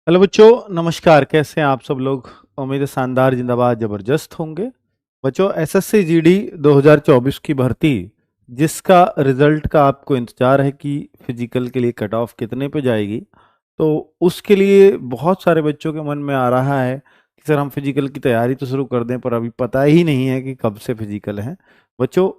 Hello बच्चों, नमस्कार। कैसे हैं आप सब लोग? उम्मीद है शानदार, जिंदाबाद, जबरदस्त होंगे। बच्चों, एसएससी जीडी 2024 की भर्ती, जिसका रिजल्ट का आपको इंतजार है कि फिजिकल के लिए कट ऑफ कितने पे जाएगी, तो उसके लिए बहुत सारे बच्चों के मन में आ रहा है कि सर हम फिजिकल की तैयारी तो शुरू कर दें, पर अभी पता ही नहीं है कि कब से फिजिकल है बच्चों,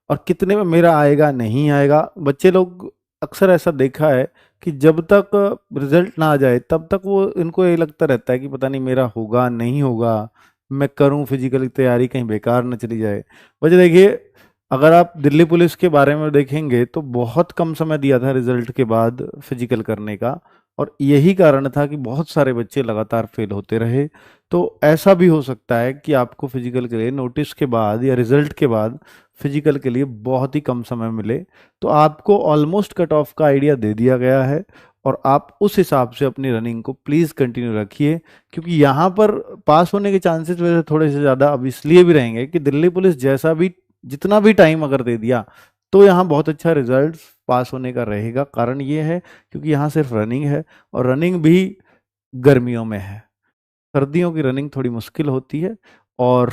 और कितने में मेरा आएगा नहीं आएगा। बच्चे लोग अक्सर ऐसा देखा है कि जब तक रिजल्ट ना आ जाए तब तक वो इनको ये लगता रहता है कि पता नहीं मेरा होगा नहीं होगा, मैं करूं फिजिकल की तैयारी कहीं बेकार न चली जाए। वजह देखिए, अगर आप दिल्ली पुलिस के बारे में देखेंगे तो बहुत कम समय दिया था रिजल्ट के बाद फिजिकल करने का, और यही कारण था कि बहुत सारे बच्चे लगातार फेल होते रहे। तो ऐसा भी हो सकता है कि आपको फिजिकल के लिए नोटिस के बाद या रिजल्ट के बाद फिजिकल के लिए बहुत ही कम समय मिले। तो आपको ऑलमोस्ट कट ऑफ का आइडिया दे दिया गया है, और आप उस हिसाब से अपनी रनिंग को प्लीज़ कंटिन्यू रखिए, क्योंकि यहाँ पर पास होने के चांसेस वैसे थोड़े से ज़्यादा अब इसलिए भी रहेंगे कि दिल्ली पुलिस जैसा भी जितना भी टाइम अगर दे दिया तो यहाँ बहुत अच्छा रिजल्ट पास होने का रहेगा। कारण ये है क्योंकि यहाँ सिर्फ रनिंग है, और रनिंग भी गर्मियों में है। सर्दियों की रनिंग थोड़ी मुश्किल होती है। और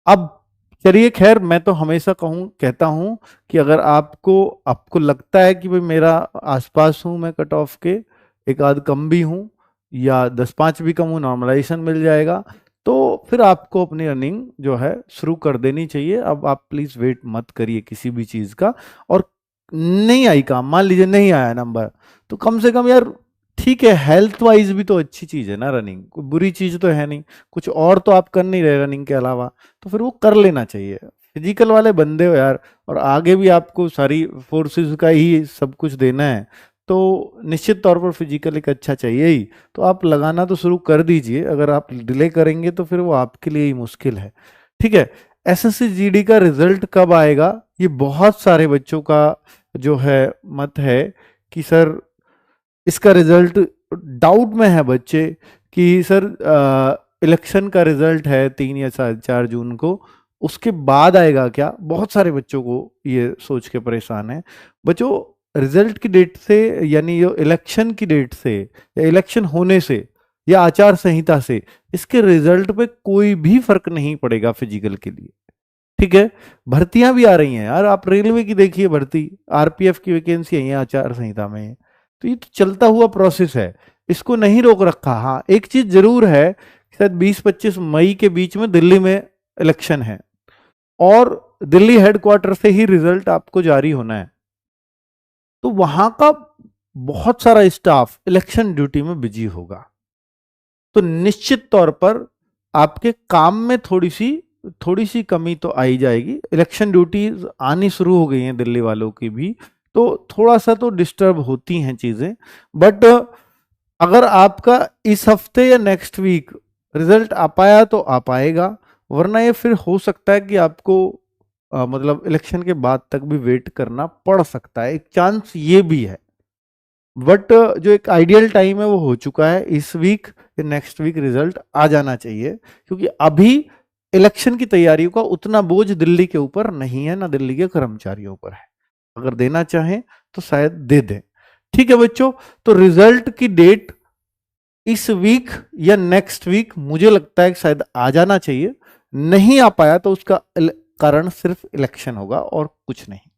अब चलिए, खैर, मैं तो हमेशा कहता हूं कि अगर आपको आपको लगता है कि भाई मेरा आसपास हूं मैं कट ऑफ के, एक आध कम भी हूं या 10-5 भी कम हूं, नॉर्मलाइजेशन मिल जाएगा, तो फिर आपको अपनी रनिंग जो है शुरू कर देनी चाहिए। अब आप प्लीज वेट मत करिए किसी भी चीज का। और नहीं आई काम, मान लीजिए नहीं आया नंबर, तो कम से कम यार, ठीक है, हेल्थ वाइज भी तो अच्छी चीज है ना रनिंग, कोई बुरी चीज तो है नहीं। कुछ और तो आप कर नहीं रहे रनिंग के अलावा, तो फिर वो कर लेना चाहिए। फिजिकल वाले बंदे हो यार, और आगे भी आपको सारी फोर्सेस का ही सब कुछ देना है, तो निश्चित तौर पर फिजिकल एक अच्छा चाहिए ही। तो आप लगाना तो शुरू कर दीजिए। अगर आप डिले करेंगे तो फिर वो आपके लिए ही मुश्किल है। ठीक है। एसएससी जीडी का रिजल्ट कब आएगा, ये बहुत सारे बच्चों का जो है मत है कि सर इसका रिजल्ट डाउट में है बच्चे कि सर इलेक्शन का रिजल्ट है 3 या 4 जून को, उसके बाद आएगा क्या। बहुत सारे बच्चों को ये सोच के परेशान है। बच्चों, रिजल्ट की डेट से, यानी जो इलेक्शन की डेट से या इलेक्शन होने से या आचार संहिता से, इसके रिजल्ट पे कोई भी फर्क नहीं पड़ेगा फिजिकल के लिए। ठीक है। भर्तियां भी आ रही हैं यार, आप रेलवे की देखिए भर्ती, आरपीएफ की वैकेंसी है आचार संहिता में। तो ये तो चलता हुआ प्रोसेस है, इसको नहीं रोक रखा। हाँ, एक चीज जरूर है, शायद 20-25 मई के बीच में दिल्ली में इलेक्शन है, और दिल्ली हेडक्वार्टर से ही रिजल्ट आपको जारी होना है। तो वहां का बहुत सारा स्टाफ इलेक्शन ड्यूटी में बिजी होगा, तो निश्चित तौर पर आपके काम में थोड़ी सी कमी तो आई जाएगी। इलेक्शन ड्यूटीज आनी शुरू हो गई हैं दिल्ली वालों की भी, तो थोड़ा सा तो डिस्टर्ब होती हैं चीजें। बट अगर आपका इस हफ्ते या नेक्स्ट वीक रिजल्ट आ पाया तो आ पाएगा, वरना ये फिर हो सकता है कि आपको मतलब इलेक्शन के बाद तक भी वेट करना पड़ सकता है। एक चांस ये भी है। बट जो एक आइडियल टाइम है वो हो चुका है। इस वीक या नेक्स्ट वीक रिजल्ट आ जाना चाहिए, क्योंकि अभी इलेक्शन की तैयारियों का उतना बोझ दिल्ली के ऊपर नहीं है, ना दिल्ली के कर्मचारियों पर है। अगर देना चाहें तो शायद दे दें। ठीक है बच्चों, तो रिजल्ट की डेट इस वीक या नेक्स्ट वीक मुझे लगता है कि शायद आ जाना चाहिए। नहीं आ पाया तो उसका कारण सिर्फ इलेक्शन होगा और कुछ नहीं।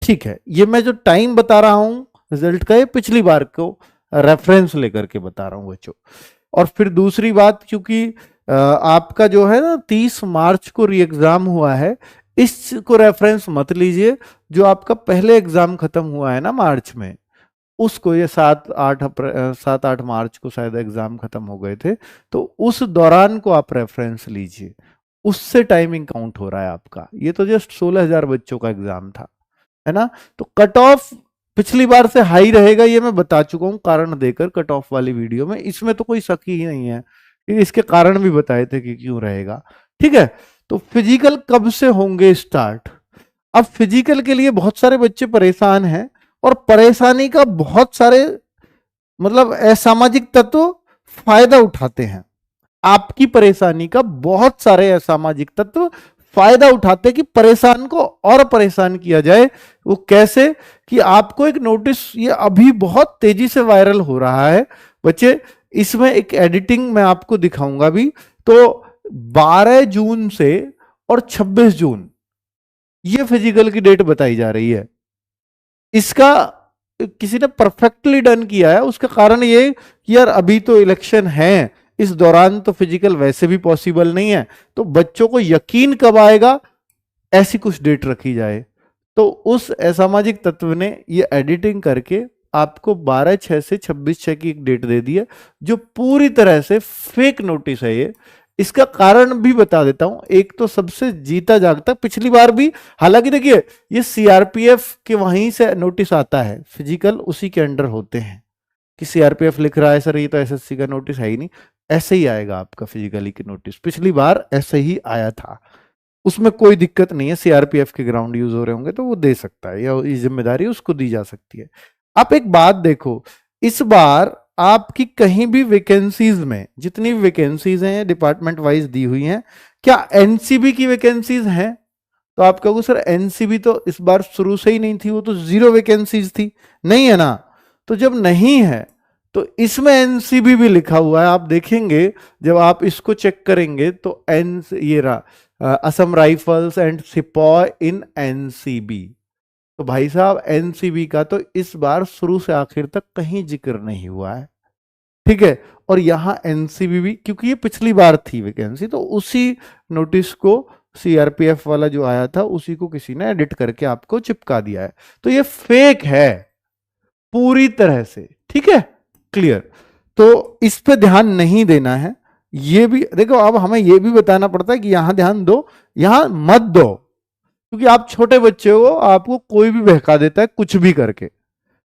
ठीक है, ये मैं जो टाइम बता रहा हूं रिजल्ट का, ये पिछली बार को रेफरेंस लेकर के बता रहा हूं बच्चों। और फिर दूसरी बात, क्योंकि आपका जो है ना 30 मार्च को री एग्जाम हुआ है, इसको रेफरेंस मत लीजिए। जो आपका पहले एग्जाम खत्म हुआ है ना मार्च में, उसको, ये 7-8 मार्च को शायद एग्जाम खत्म हो गए थे, तो उस दौरान को आप रेफरेंस लीजिए। उससे टाइमिंग काउंट हो रहा है आपका। ये तो जस्ट 16,000 बच्चों का एग्जाम था, है ना। तो कट ऑफ पिछली बार से हाई रहेगा, ये मैं बता चुका हूं कारण देकर कट ऑफ वाली वीडियो में, इसमें तो कोई शक ही नहीं है। इसके कारण भी बताए थे कि क्यों रहेगा। ठीक है। तो फिजिकल कब से होंगे स्टार्ट? अब फिजिकल के लिए बहुत सारे बच्चे परेशान हैं, और परेशानी का बहुत सारे मतलब असामाजिक तत्व फायदा उठाते हैं। आपकी परेशानी का बहुत सारे असामाजिक तत्व फायदा उठाते हैं कि परेशान को और परेशान किया जाए। वो कैसे? कि आपको एक नोटिस, ये अभी बहुत तेजी से वायरल हो रहा है बच्चे, इसमें एक एडिटिंग मैं आपको दिखाऊंगा भी। तो 12 जून से और 26 जून ये फिजिकल की डेट बताई जा रही है। इसका किसी ने परफेक्टली डन किया है। उसका कारण ये कि यार अभी तो इलेक्शन है, इस दौरान तो फिजिकल वैसे भी पॉसिबल नहीं है, तो बच्चों को यकीन कब आएगा, ऐसी कुछ डेट रखी जाए। तो उस असामाजिक तत्व ने ये एडिटिंग करके आपको 12/6 से 26/6 की एक डेट दे दी है, जो पूरी तरह से फेक नोटिस है ये। इसका कारण भी बता देता हूं। एक तो सबसे जीता जागता, पिछली बार भी, हालांकि देखिए ये सीआरपीएफ के वहीं से नोटिस आता है, फिजिकल उसी के अंडर होते हैं, कि सीआरपीएफ लिख रहा है सर ये तो एसएससी का नोटिस है ही नहीं, ऐसे ही आएगा आपका फिजिकली की नोटिस। पिछली बार ऐसे ही आया था, उसमें कोई दिक्कत नहीं है। सीआरपीएफ के ग्राउंड यूज हो रहे होंगे तो वो दे सकता है, या ये जिम्मेदारी उसको दी जा सकती है। आप एक बात देखो, इस बार आपकी कहीं भी वैकेंसीज में, जितनी भी वैकेंसीज हैं डिपार्टमेंट वाइज दी हुई हैं, क्या एनसीबी की वैकेंसीज हैं? तो आप कहोगे सर एनसीबी तो इस बार शुरू से ही नहीं थी, वो तो 0 वैकेंसीज थी। नहीं है ना? तो जब नहीं है तो इसमें एनसीबी भी लिखा हुआ है। आप देखेंगे जब आप इसको चेक करेंगे तो एन ये रहा, Assam rifles and sepoy in NCB. तो भाई साहब एनसीबी का तो इस बार शुरू से आखिर तक कहीं जिक्र नहीं हुआ है, ठीक है। और यहां एनसीबी भी, क्योंकि ये पिछली बार थी वैकेंसी, तो उसी नोटिस को सीआरपीएफ वाला जो आया था उसी को किसी ने एडिट करके आपको चिपका दिया है। तो ये फेक है पूरी तरह से, ठीक है, क्लियर। तो इस पे ध्यान नहीं देना है। ये भी देखो, अब हमें ये भी बताना पड़ता है कि यहां ध्यान दो, यहां मत दो, क्योंकि आप छोटे बच्चे हो, आपको कोई भी बहका देता है कुछ भी करके,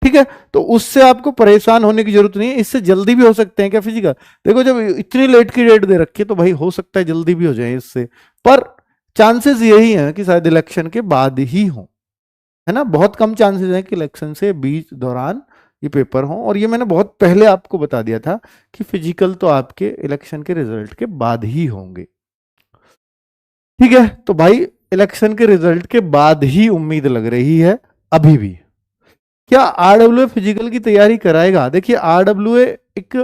ठीक है। तो उससे आपको परेशान होने की जरूरत नहीं है। इससे जल्दी भी हो सकते हैं क्या फिजिकल? देखो जब इतनी लेट की डेट दे रखी है तो भाई हो सकता है जल्दी भी हो जाए इससे, पर चांसेस यही हैं कि शायद इलेक्शन के बाद ही हो, है ना। बहुत कम चांसेस हैं कि इलेक्शन से बीच दौरान ये पेपर हो। और ये मैंने बहुत पहले आपको बता दिया था कि फिजिकल तो आपके इलेक्शन के रिजल्ट के बाद ही होंगे, ठीक है। तो भाई इलेक्शन के रिजल्ट के बाद ही उम्मीद लग रही है अभी भी। क्या आरडब्ल्यूए फिजिकल की तैयारी कराएगा? देखिए आरडब्ल्यूए एक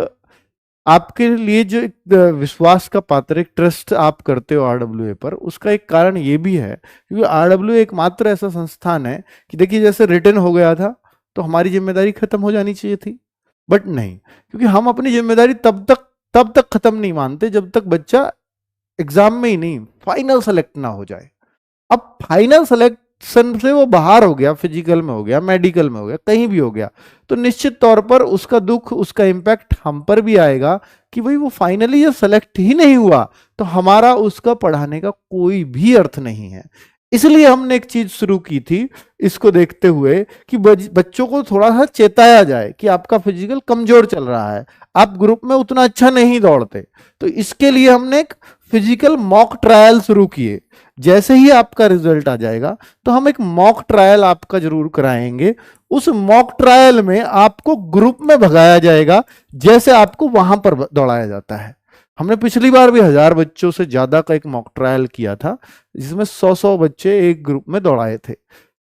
आपके लिए जो एक विश्वास का पात्र, एक ट्रस्ट आप करते हो आरडब्ल्यूए पर, उसका एक कारण ये भी है क्योंकि आरडब्ल्यूए एकमात्र ऐसा संस्थान है कि देखिए जैसे रिटर्न हो गया था तो हमारी जिम्मेदारी खत्म हो जानी चाहिए थी, बट नहीं, क्योंकि हम अपनी जिम्मेदारी तब तक खत्म नहीं मानते जब तक बच्चा एग्जाम में ही नहीं, फाइनल सेलेक्ट ना हो जाए। अब फाइनल सिलेक्शन से वो बाहर हो गया, फिजिकल में हो गया, मेडिकल में हो गया, कहीं भी हो गया, तो निश्चित तौर पर उसका दुख, उसका इंपैक्ट हम पर भी आएगा कि भाई वो फाइनली ये सेलेक्ट ही नहीं हुआ तो हमारा उसका पढ़ाने का कोई भी अर्थ नहीं है। इसलिए हमने एक चीज शुरू की थी इसको देखते हुए कि बच्चों को थोड़ा सा चेताया जाए कि आपका फिजिकल कमजोर चल रहा है, आप ग्रुप में उतना अच्छा नहीं दौड़ते। तो इसके लिए हमने एक फिजिकल मॉक ट्रायल शुरू किए। जैसे ही आपका रिजल्ट आ जाएगा तो हम एक मॉक ट्रायल आपका जरूर कराएंगे। उस मॉक ट्रायल में आपको ग्रुप में भगाया जाएगा जैसे आपको वहां पर दौड़ाया जाता है। हमने पिछली बार भी 1000 बच्चों से ज्यादा का एक मॉक ट्रायल किया था जिसमें 100 बच्चे एक ग्रुप में दौड़ाए थे,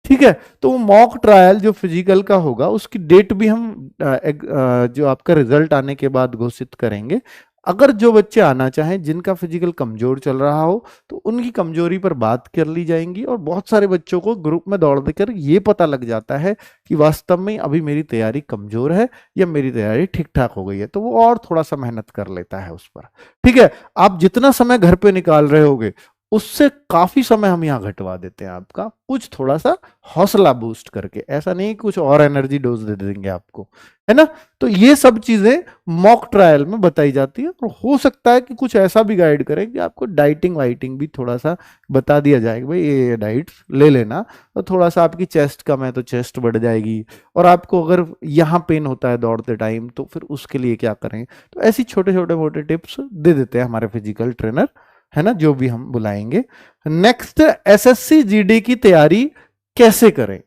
ठीक है। तो वो मॉक ट्रायल जो फिजिकल का होगा उसकी डेट भी हम जो आपका रिजल्ट आने के बाद घोषित करेंगे। अगर जो बच्चे आना चाहें जिनका फिजिकल कमजोर चल रहा हो तो उनकी कमजोरी पर बात कर ली जाएंगी। और बहुत सारे बच्चों को ग्रुप में दौड़ देकर ये पता लग जाता है कि वास्तव में अभी मेरी तैयारी कमजोर है या मेरी तैयारी ठीक ठाक हो गई है, तो वो और थोड़ा सा मेहनत कर लेता है उस पर, ठीक है। आप जितना समय घर पे निकाल रहे होगे उससे काफी समय हम यहाँ घटवा देते हैं आपका, कुछ थोड़ा सा हौसला बूस्ट करके, ऐसा नहीं कुछ और एनर्जी डोज दे देंगे आपको, है ना। तो ये सब चीजें मॉक ट्रायल में बताई जाती है। और हो सकता है कि कुछ ऐसा भी गाइड करें कि आपको डाइटिंग वाइटिंग भी थोड़ा सा बता दिया जाए कि भाई ये डाइट ले लेना, तो थोड़ा सा आपकी चेस्ट कम है तो चेस्ट बढ़ जाएगी, और आपको अगर यहाँ पेन होता है दौड़ते टाइम तो फिर उसके लिए क्या करें। तो ऐसी छोटे छोटे मोटे टिप्स दे देते हैं हमारे फिजिकल ट्रेनर, है ना, जो भी हम बुलाएंगे। नेक्स्ट, एसएससी जीडी की तैयारी कैसे करें,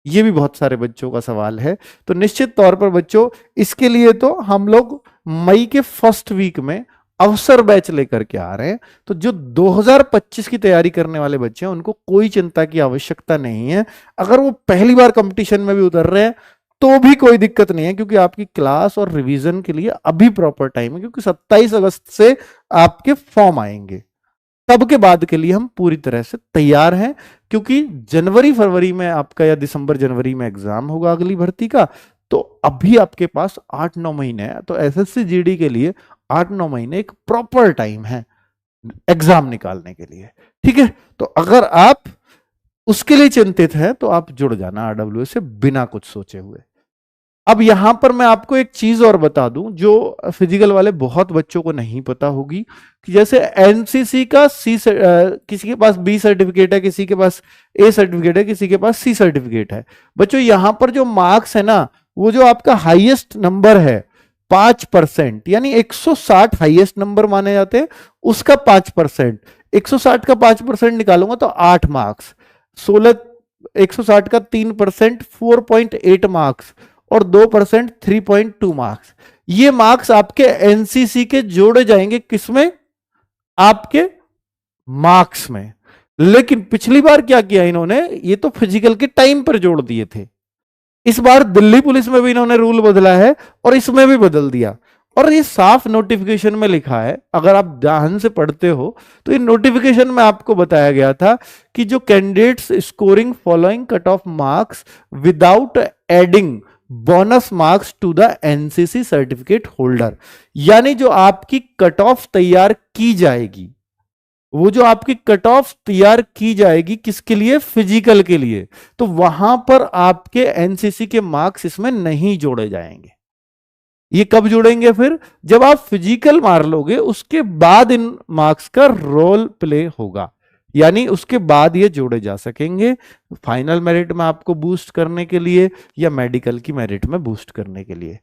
ये भी बहुत सारे बच्चों का सवाल है। तो निश्चित तौर पर बच्चों इसके लिए तो हम लोग मई के फर्स्ट वीक में अवसर बैच लेकर के आ रहे हैं। तो जो 2025 की तैयारी करने वाले बच्चे हैं उनको कोई चिंता की आवश्यकता नहीं है। अगर वो पहली बार कंपटीशन में भी उतर रहे हैं तो भी कोई दिक्कत नहीं है, क्योंकि आपकी क्लास और रिवीजन के लिए अभी प्रॉपर टाइम है, क्योंकि 27 अगस्त से आपके फॉर्म आएंगे। तब के बाद के लिए हम पूरी तरह से तैयार हैं, क्योंकि जनवरी फरवरी में आपका या दिसंबर जनवरी में एग्जाम होगा अगली भर्ती का। तो अभी आपके पास 8-9 महीने है, तो एसएससी जीडी के लिए 8-9 महीने एक प्रॉपर टाइम है एग्जाम निकालने के लिए। ठीक है, तो अगर आप उसके लिए चिंतित हैं तो आप जुड़ जाना आरडब्ल्यूएस से बिना कुछ सोचे हुए। अब यहां पर मैं आपको एक चीज और बता दूं जो फिजिकल वाले बहुत बच्चों को नहीं पता होगी, कि जैसे एनसीसी का किसी के पास बी सर्टिफिकेट है, किसी के पास ए सर्टिफिकेट है, किसी के पास सी सर्टिफिकेट है। बच्चों यहां पर जो मार्क्स है ना, वो जो आपका हाईएस्ट नंबर है 5%, यानी 160 हाईएस्ट नंबर माने जाते हैं, उसका 5%, 160 का 5% निकालूंगा तो 8 मार्क्स, 16 160 का 3% 4.8 मार्क्स, और 2% 3.2 मार्क्स। ये मार्क्स आपके एनसीसी के जोड़े जाएंगे किसमें? आपके मार्क्स में। लेकिन पिछली बार क्या किया इन्होंने, ये तो फिजिकल के टाइम पर जोड़ दिए थे। इस बार दिल्ली पुलिस में भी इन्होंने रूल बदला है और इसमें भी बदल दिया, और ये साफ नोटिफिकेशन में लिखा है। अगर आप ध्यान से पढ़ते हो तो ये नोटिफिकेशन में आपको बताया गया था कि जो candidates scoring following cut off marks without adding bonus marks to the NCC certificate holder, यानी जो आपकी कट ऑफ तैयार की जाएगी, वो जो आपकी कट ऑफ तैयार की जाएगी किसके लिए? फिजिकल के लिए, तो वहां पर आपके एनसीसी के मार्क्स इसमें नहीं जोड़े जाएंगे। ये कब जोड़ेंगे? फिर जब आप फिजिकल मार लोगे उसके बाद इन मार्क्स का रोल प्ले होगा, यानी उसके बाद ये जोड़े जा सकेंगे फाइनल मेरिट में आपको बूस्ट करने के लिए या मेडिकल की मेरिट में बूस्ट करने के लिए।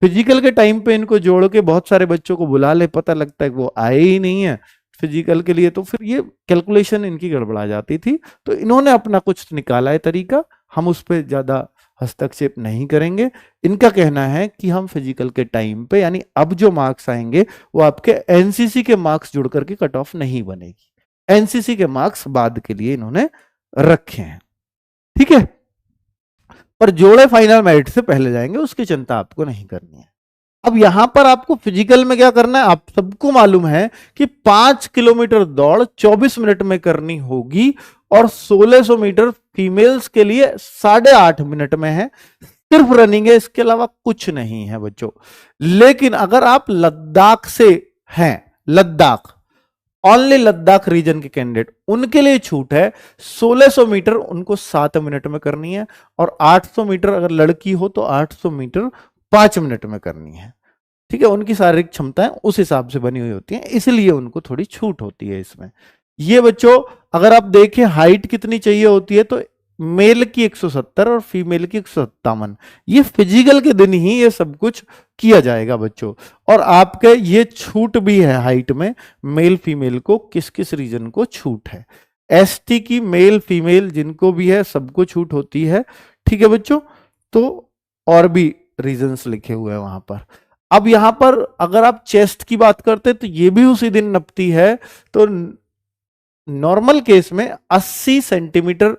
फिजिकल के टाइम पे इनको जोड़ के बहुत सारे बच्चों को बुला ले, पता लगता है कि वो आए ही नहीं है फिजिकल के लिए, तो फिर ये कैलकुलेशन इनकी गड़बड़ा जाती थी। तो इन्होंने अपना कुछ निकाला है तरीका, हम उस पर ज्यादा हस्तक्षेप नहीं करेंगे। इनका कहना है कि हम फिजिकल के टाइम पे, यानी अब जो मार्क्स आएंगे वो आपके एनसीसी के मार्क्स जुड़ करके कट ऑफ नहीं बनेगी, एनसीसी के मार्क्स बाद के लिए इन्होंने रखे हैं। ठीक है, पर जोड़े फाइनल मेरिट से पहले जाएंगे, उसकी चिंता आपको नहीं करनी है। अब यहां पर आपको फिजिकल में क्या करना है, आप सबको मालूम है कि 5 किलोमीटर दौड़ 24 मिनट में करनी होगी, और 1600 मीटर फीमेल्स के लिए 8.5 मिनट में है। सिर्फ रनिंग है, इसके अलावा कुछ नहीं है बच्चों। लेकिन अगर आप लद्दाख से हैं, लद्दाख, ओनली लद्दाख रीजन के कैंडिडेट, उनके लिए छूट है। 1600 मीटर उनको 7 मिनट में करनी है, और 800 मीटर अगर लड़की हो तो 800 मीटर 5 मिनट में करनी है। ठीक है, उनकी शारीरिक क्षमताएं उस हिसाब से बनी हुई होती हैं, इसलिए उनको थोड़ी छूट होती है इसमें। ये बच्चों अगर आप देखें हाइट कितनी चाहिए होती है, तो मेल की 170 और फीमेल की 157, ये फिजिकल के दिन ही ये सब कुछ किया जाएगा बच्चों। और आपके ये छूट भी है हाइट में, मेल फीमेल को किस किस रीजन को छूट है, एसटी की मेल फीमेल जिनको भी है सबको छूट होती है। ठीक है बच्चों, तो और भी रीजंस लिखे हुए हैं वहां पर। अब यहां पर अगर आप चेस्ट की बात करते हैं तो ये भी उसी दिन नपती है। तो नॉर्मल केस में 80 सेंटीमीटर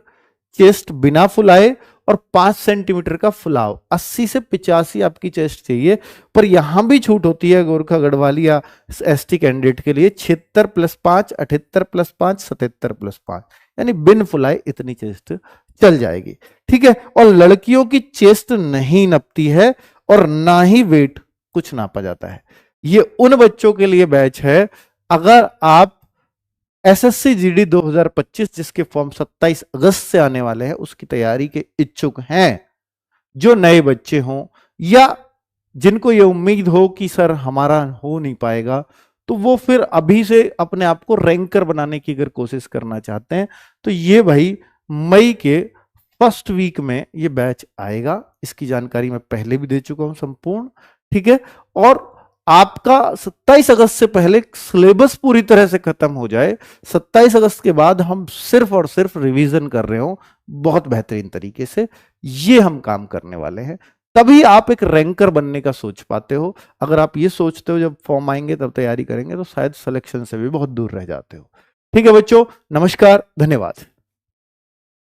चेस्ट बिना फुलाए और 5 सेंटीमीटर का फुलाव, 80 से 85 आपकी चेस्ट चाहिए। पर यहां भी छूट होती है गोरखा गढ़वाली या एसटी कैंडिडेट के लिए 76 + 5, 78 + 5, 77 + 5, यानी बिन फुलाए इतनी चेस्ट चल जाएगी। ठीक है, और लड़कियों की चेस्ट नहीं नपती है और ना ही वेट कुछ नापा जाता है। ये उन बच्चों के लिए बैच है, अगर आप एसएससी जीडी 2025 जिसके फॉर्म 27 अगस्त से आने वाले हैं उसकी तैयारी के इच्छुक हैं, जो नए बच्चे हों या जिनको ये उम्मीद हो कि सर हमारा हो नहीं पाएगा, तो वो फिर अभी से अपने आप को रैंकर बनाने की अगर कोशिश करना चाहते हैं तो ये भाई मई के फर्स्ट वीक में ये बैच आएगा। इसकी जानकारी मैं पहले भी दे चुका हूं संपूर्ण। ठीक है, और आपका 27 अगस्त से पहले सिलेबस पूरी तरह से खत्म हो जाए, 27 अगस्त के बाद हम सिर्फ और सिर्फ रिवीजन कर रहे हो बहुत बेहतरीन तरीके से, ये हम काम करने वाले हैं। तभी आप एक रैंकर बनने का सोच पाते हो। अगर आप ये सोचते हो जब फॉर्म आएंगे तब तैयारी करेंगे तो शायद सिलेक्शन से भी बहुत दूर रह जाते हो। ठीक है बच्चों, नमस्कार, धन्यवाद।